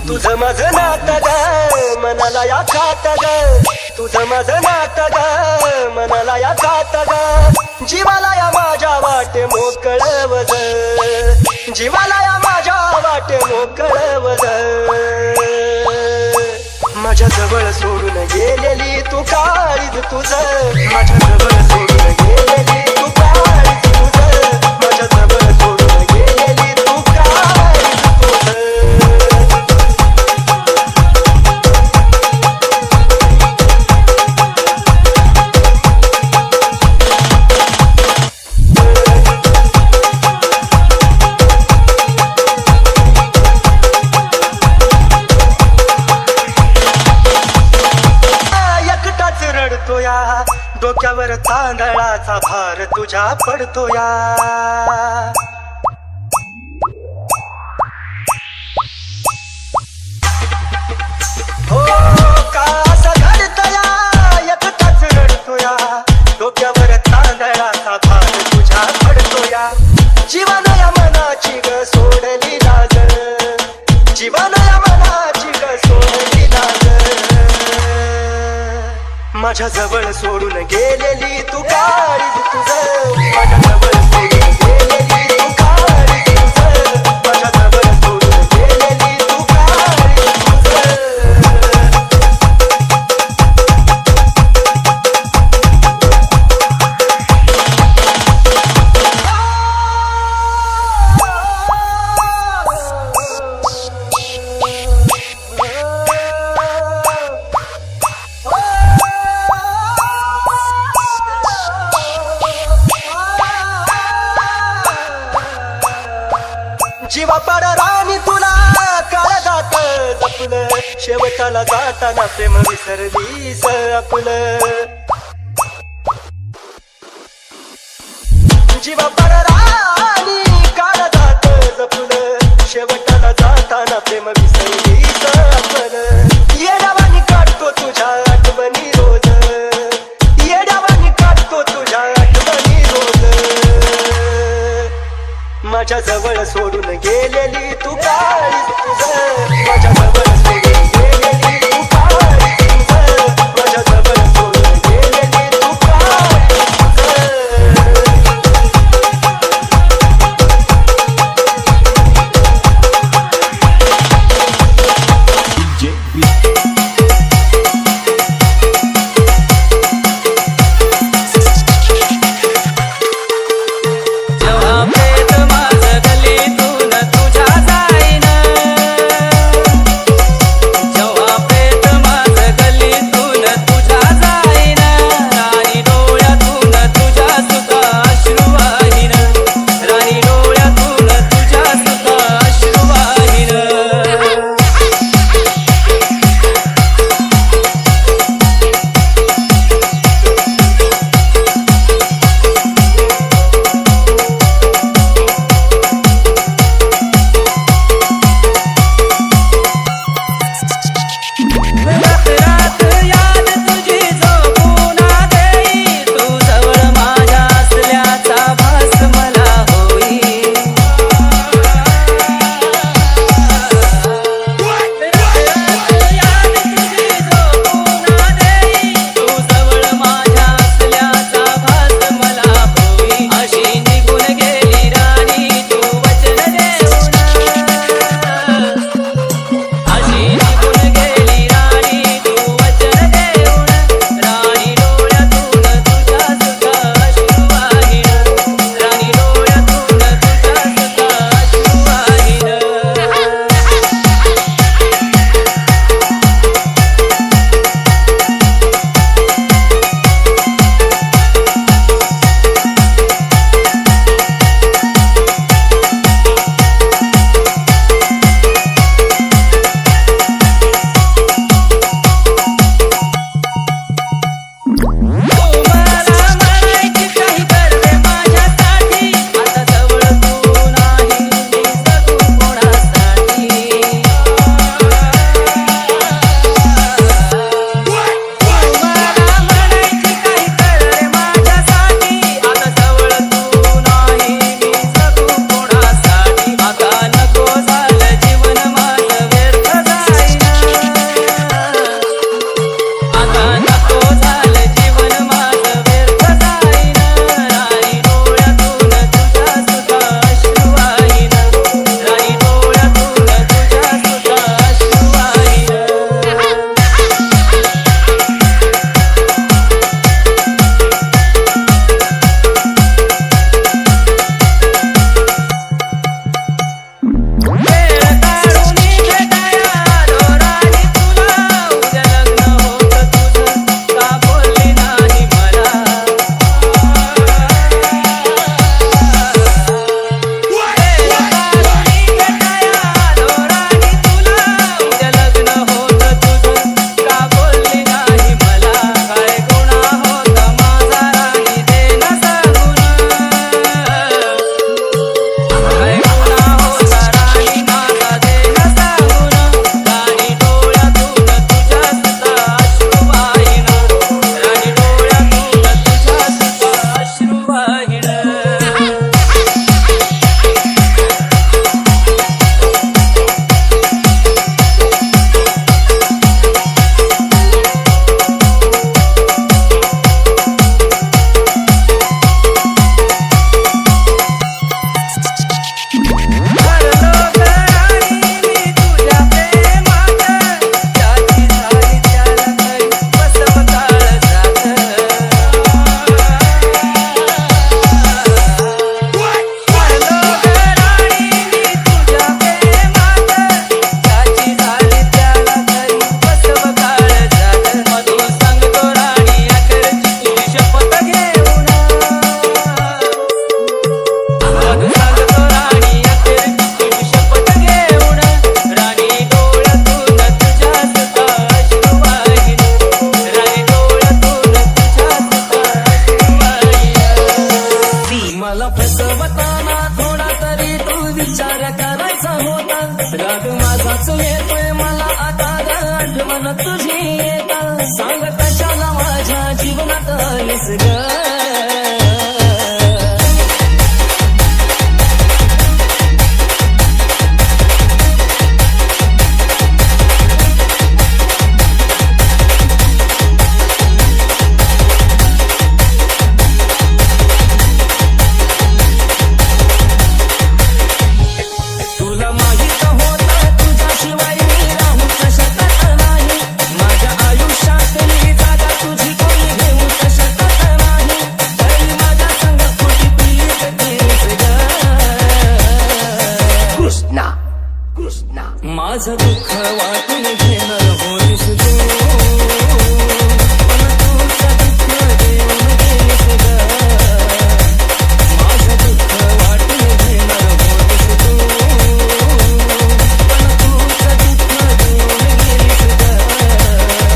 तुझं माझं नातं ग मनाला या खात ग, तुझं माझं नातं ग मनाला या खात ग, जीवाला या माझ्या वाटे मोकळवज, जीवाला या माझ्या वाटे मोकळवज, माझ्या जवळ सोडून गेलेली तू काळीज तुझं, माझ्या जवळ सोडून गेलेली तू काळीज तुझं, माझ्या जवळ सोडून गेलेली तू काळीज तुझं. डोक्यावर तांदळाचा भार तुझ्या पडतोया, हो का असं घडतया एकटाच रडतोया, डोक्यावर तांदळाचा भार तुझ्या पडतोया, जीवानया मनाची ग सोडली लाज, जीवानया मनाची ग सोडली लाज, माझ्या जवळ सोडून गेलेली तू काळीज तुझं, माझ्या जवळ सोडून गेलेली तू काळीज तुझं, माझ्या जवळ सोडून गेलेली तू काळीज तुझं. जीवा पाड राणी तुला काळजात जपलं, शेवटाला जाताना प्रेम विसरलीस आपलं, जीवा पाड राणी काळजात जपलं, शेवटाला जाताना प्रेम विसरलीस आपलं, येड्यावानी काढतो तुझ्या आठवणी रोज, येड्यावानी काढतो तुझ्या आठवणी रोज, माझ्या जवळ सोडून गेलेली तू काळीज तुझं, माझ्या जवळ सोडून गेलेली तू काळीज तुझं, माझ्या जवळ सोडून गेलेली तू काळीज तुझं. माझाच येतोय मला आता आठवण तुझी येता सांग कशाला माझ्या जीवनात आलीस ग माझं दुःख वाटून घेणार होईस तू पण तुझं दुःख देऊन गेलीस ग माझं दुःख वाटून घेणार होईस तू पण तुझं दुःख देऊन गेलीस ग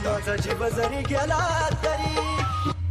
माझा जीव जरी गेला तरी